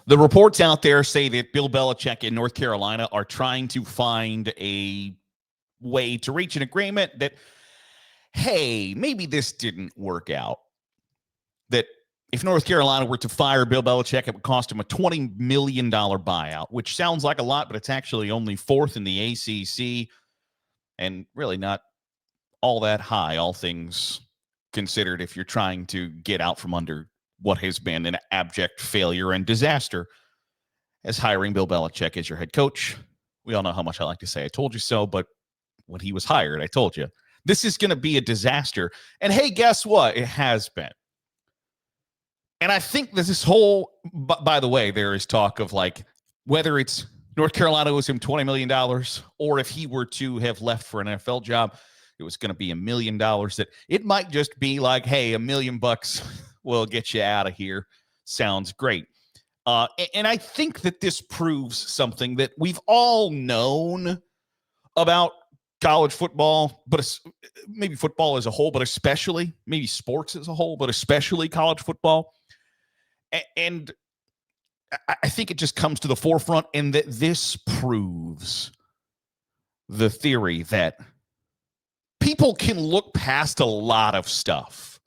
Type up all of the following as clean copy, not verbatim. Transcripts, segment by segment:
The reports out there say that Bill Belichick in North Carolina are trying to find a way to reach an agreement that, hey, maybe this didn't work out. That if North Carolina were to fire Bill Belichick, it would cost him a $20 million buyout, which sounds like a lot, but it's actually only fourth in the ACC and really not all that high, all things considered, if you're trying to get out from under what has been an abject failure and disaster as hiring Bill Belichick as your head coach. We all know how much I like to say I told you so, but when he was hired, I told you, this is going to be a disaster. And hey, guess what? It has been. And I think this whole, by the way, there is talk of like whether it's North Carolina owes him $20 million or if he were to have left for an NFL job, it was going to be $1 million. That it might just be like, hey, $1 million will get you out of here. Sounds great. And I think that this proves something that we've all known about college football, but maybe football as a whole, but especially maybe sports as a whole, but especially college football. And I think it just comes to the forefront, and that this proves the theory that people can look past a lot of stuff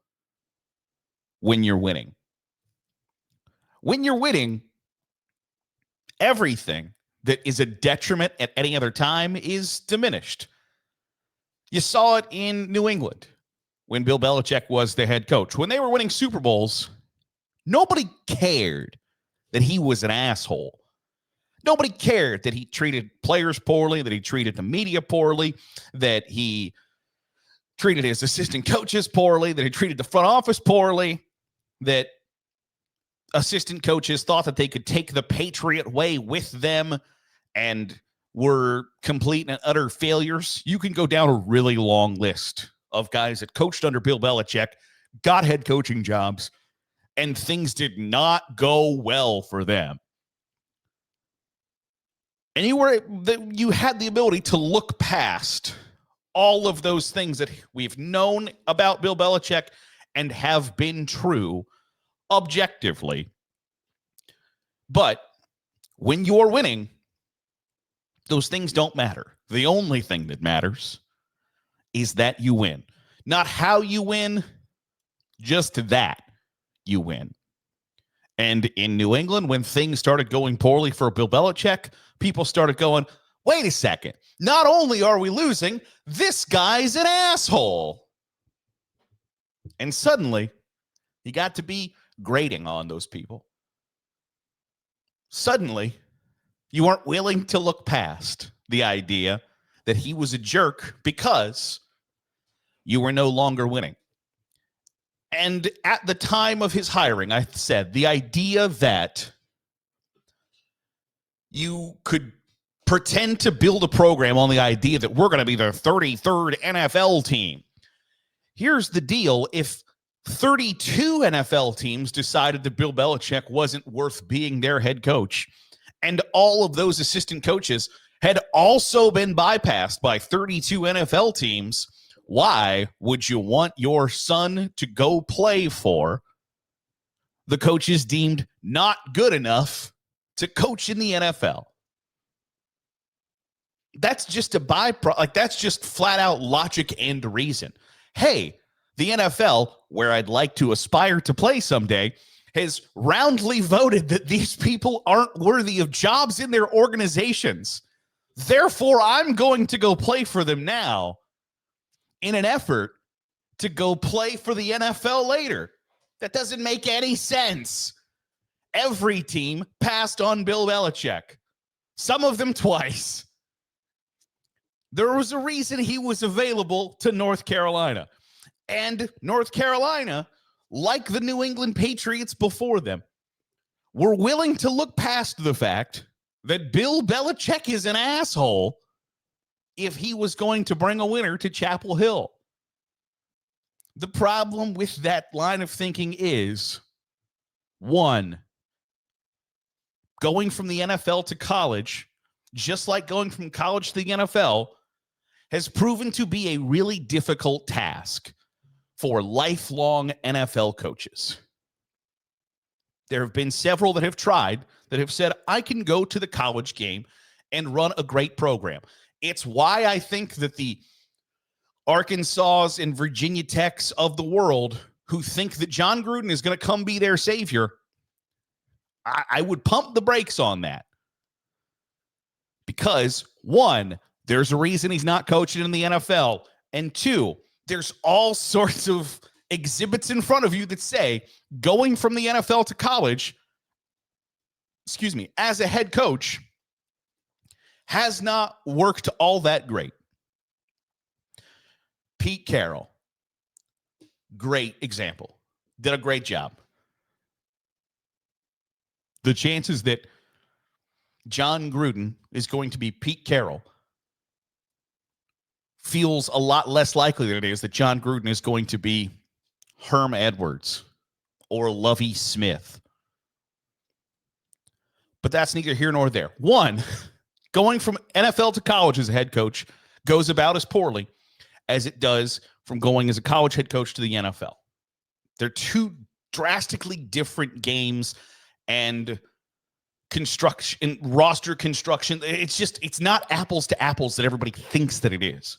when you're winning. When you're winning, everything that is a detriment at any other time is diminished. You saw it in New England when Bill Belichick was the head coach. When they were winning Super Bowls, nobody cared that he was an asshole. Nobody cared that he treated players poorly, that he treated the media poorly, that he treated his assistant coaches poorly, that he treated the front office poorly, that assistant coaches thought that they could take the Patriot way with them and were complete and utter failures. You can go down a really long list of guys that coached under Bill Belichick, got head coaching jobs, and things did not go well for them. And you had the ability to look past all of those things that we've known about Bill Belichick and have been true objectively. But when you're winning, those things don't matter. The only thing that matters is that you win. Not how you win, just that you win. And in New England, when things started going poorly for Bill Belichick, people started going, wait a second. Not only are we losing, this guy's an asshole. And suddenly, you got to be grading on those people. Suddenly, you weren't willing to look past the idea that he was a jerk because you were no longer winning. And at the time of his hiring, I said the idea that you could pretend to build a program on the idea that we're going to be the 33rd NFL team. Here's the deal. If 32 NFL teams decided that Bill Belichick wasn't worth being their head coach, and all of those assistant coaches had also been bypassed by 32 NFL teams, why would you want your son to go play for the coaches deemed not good enough to coach in the NFL? That's just a byproduct. Like, that's just flat out logic and reason. Hey, the NFL, where I'd like to aspire to play someday, has roundly voted that these people aren't worthy of jobs in their organizations. Therefore, I'm going to go play for them now in an effort to go play for the NFL later. That doesn't make any sense. Every team passed on Bill Belichick. Some of them twice. There was a reason he was available to North Carolina. And North Carolina, like the New England Patriots before them, were willing to look past the fact that Bill Belichick is an asshole if he was going to bring a winner to Chapel Hill. The problem with that line of thinking is, one, going from the NFL to college, just like going from college to the NFL, has proven to be a really difficult task for lifelong NFL coaches. There have been several that have tried, that have said, I can go to the college game and run a great program. It's why I think that the Arkansas and Virginia Techs of the world who think that John Gruden is going to come be their savior, I would pump the brakes on that. Because, one, there's a reason he's not coaching in the NFL. And two, there's all sorts of exhibits in front of you that say going from the NFL to college, as a head coach has not worked all that great. Pete Carroll, great example, did a great job. The chances that John Gruden is going to be Pete Carroll feels a lot less likely than it is that John Gruden is going to be Herm Edwards or Lovie Smith. But that's neither here nor there. One, going from NFL to college as a head coach goes about as poorly as it does from going as a college head coach to the NFL. They're two drastically different games and construction, roster construction. It's not apples to apples that everybody thinks that it is.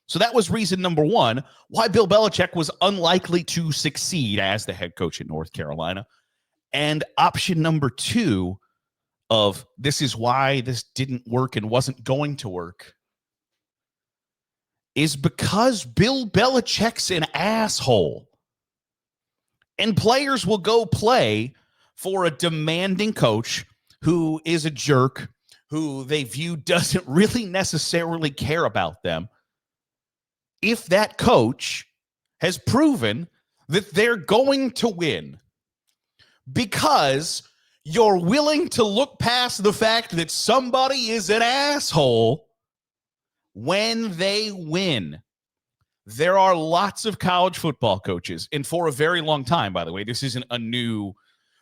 So that was reason number one why Bill Belichick was unlikely to succeed as the head coach at North Carolina. And option number two of this is why this didn't work and wasn't going to work is because Bill Belichick's an asshole. And players will go play for a demanding coach who is a jerk, who they view doesn't really necessarily care about them, if that coach has proven that they're going to win. Because you're willing to look past the fact that somebody is an asshole when they win. There are lots of college football coaches, and for a very long time, by the way, this isn't a new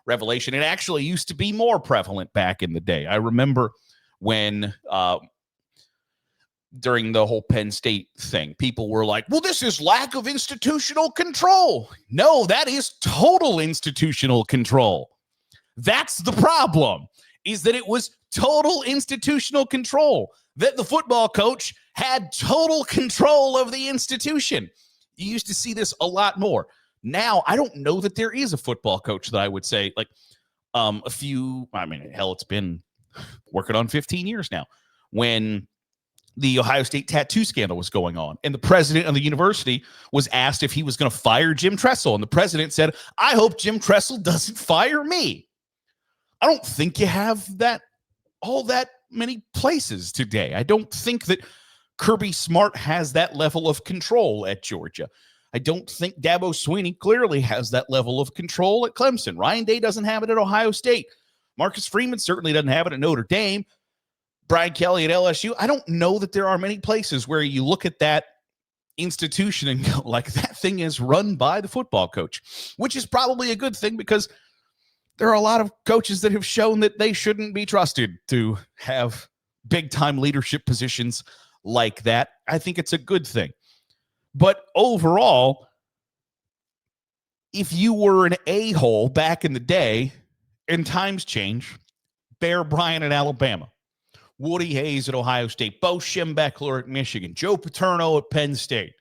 revelation. It actually used to be more prevalent back in the day. I remember when during the whole Penn State thing, people were like, well, this is lack of institutional control. No, that is total institutional control. That's the problem, is that it was total institutional control, that the football coach had total control of the institution. You used to see this a lot more. Now, I don't know that there is a football coach that I would say, like it's been working on 15 years now, when the Ohio State tattoo scandal was going on. And the president of the university was asked if he was going to fire Jim Tressel. And the president said, I hope Jim Tressel doesn't fire me. I don't think you have all that many places today. I don't think that Kirby Smart has that level of control at Georgia. I don't think Dabo Swinney clearly has that level of control at Clemson. Ryan Day doesn't have it at Ohio State. Marcus Freeman certainly doesn't have it at Notre Dame. Brian Kelly at LSU. I don't know that there are many places where you look at that institution and go, like, that thing is run by the football coach, which is probably a good thing because there are a lot of coaches that have shown that they shouldn't be trusted to have big-time leadership positions like that. I think it's a good thing. But overall, if you were an a-hole back in the day, and times change, Bear Bryant at Alabama, Woody Hayes at Ohio State, Bo Schembechler at Michigan, Joe Paterno at Penn State.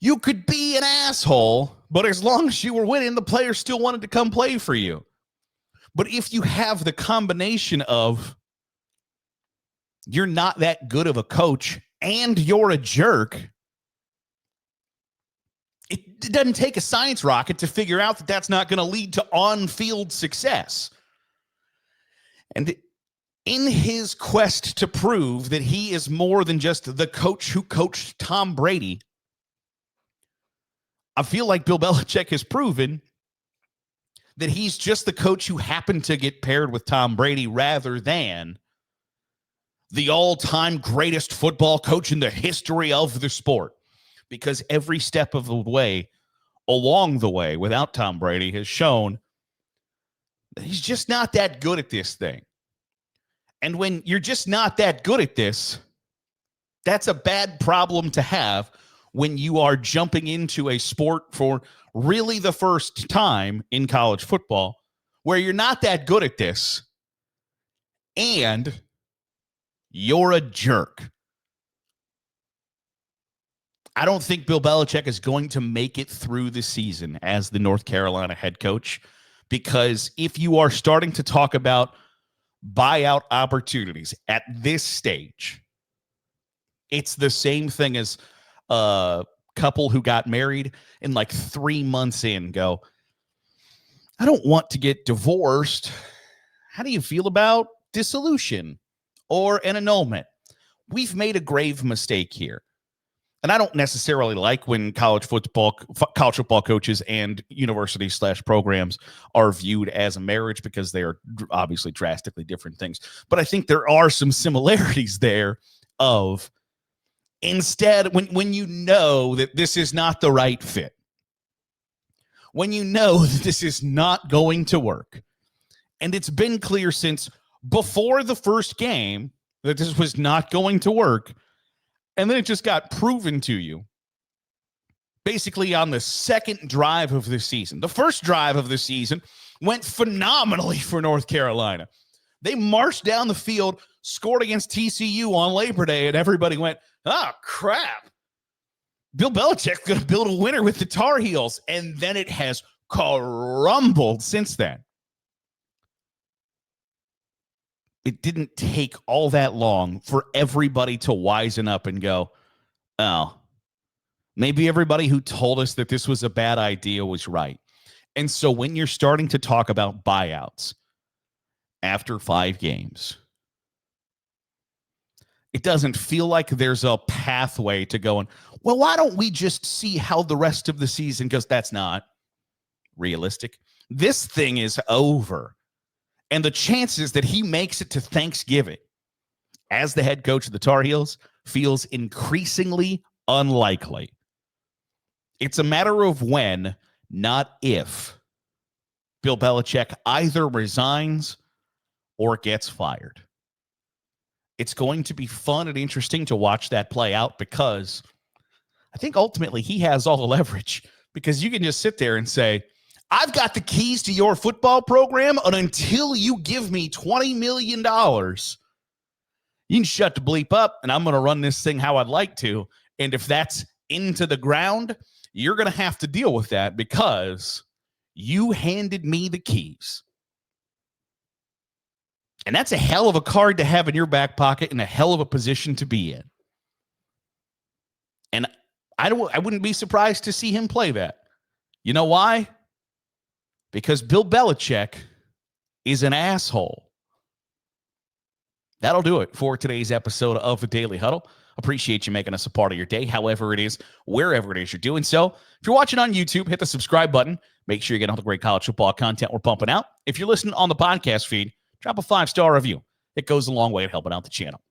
You could be an asshole, but as long as you were winning, the players still wanted to come play for you. But if you have the combination of you're not that good of a coach and you're a jerk, it doesn't take a science rocket to figure out that that's not going to lead to on-field success. And in his quest to prove that he is more than just the coach who coached Tom Brady, I feel like Bill Belichick has proven that he's just the coach who happened to get paired with Tom Brady rather than the all-time greatest football coach in the history of the sport. Because every step of the way, along the way, without Tom Brady, has shown that he's just not that good at this thing. And when you're just not that good at this, that's a bad problem to have when you are jumping into a sport for really the first time in college football where you're not that good at this and you're a jerk. I don't think Bill Belichick is going to make it through the season as the North Carolina head coach, because if you are starting to talk about buyout opportunities at this stage, it's the same thing as a couple who got married and like 3 months in go, I don't want to get divorced. How do you feel about dissolution or an annulment? We've made a grave mistake here. And I don't necessarily like when college football coaches and university/programs are viewed as a marriage, because they are obviously drastically different things. But I think there are some similarities there of, instead, when you know that this is not the right fit, when you know that this is not going to work, and it's been clear since before the first game that this was not going to work, and then it just got proven to you basically on the second drive of the season. The first drive of the season went phenomenally for North Carolina. They marched down the field, scored against TCU on Labor Day, and everybody went, oh, crap. Bill Belichick's going to build a winner with the Tar Heels. And then it has crumbled since then. It didn't take all that long for everybody to wisen up and go, oh, maybe everybody who told us that this was a bad idea was right. And so when you're starting to talk about buyouts after 5 games, it doesn't feel like there's a pathway to going, well, why don't we just see how the rest of the season goes? That's not realistic. This thing is over. And the chances that he makes it to Thanksgiving as the head coach of the Tar Heels feels increasingly unlikely. It's a matter of when, not if, Bill Belichick either resigns or gets fired. It's going to be fun and interesting to watch that play out, because I think ultimately he has all the leverage, because you can just sit there and say, I've got the keys to your football program, and until you give me $20 million, you can shut the bleep up, and I'm going to run this thing how I'd like to. And if that's into the ground, you're going to have to deal with that, because you handed me the keys. And that's a hell of a card to have in your back pocket and a hell of a position to be in. And I wouldn't be surprised to see him play that. You know why? Because Bill Belichick is an asshole. That'll do it for today's episode of the Daily Huddle. Appreciate you making us a part of your day, however it is, wherever it is you're doing so. If you're watching on YouTube, hit the subscribe button. Make sure you get all the great college football content we're pumping out. If you're listening on the podcast feed, drop a 5-star review. It goes a long way at helping out the channel.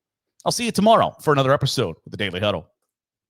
I'll see you tomorrow for another episode of the Daily Huddle.